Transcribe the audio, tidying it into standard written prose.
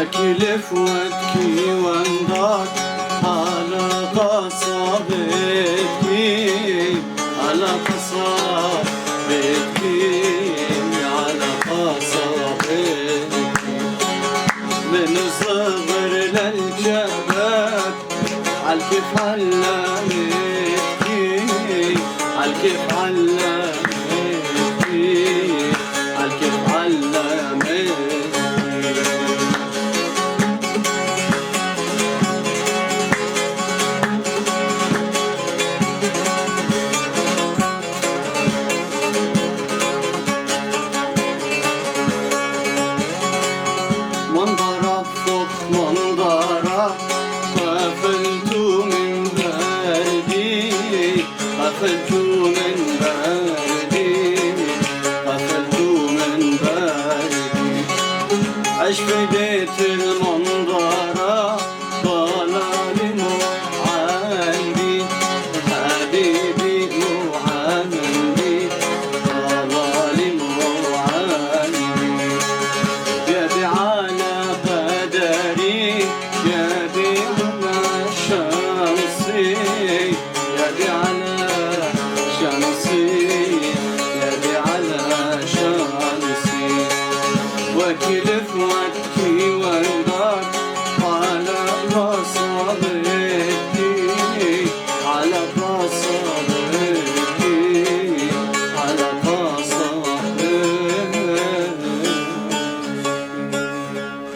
أكلف وأبكي وأندار على قصابتي، على قصابتي، على قصابتي. من الصغر للشباب عالكيف علمتني، عالكيف علمتني، عالكيف علمتني. منظرة فوق منظرة غفلت من بردي، غفلت من بردي، غفلت من بردي. عش بديت المنظرة ضلالي مو عندي، حبيبي مو عندي، ضلالي مو عندي. يدي على قدري، يدي على شمسي، يدي على شمسي، يدي على شمسي. وأكلف وأبكي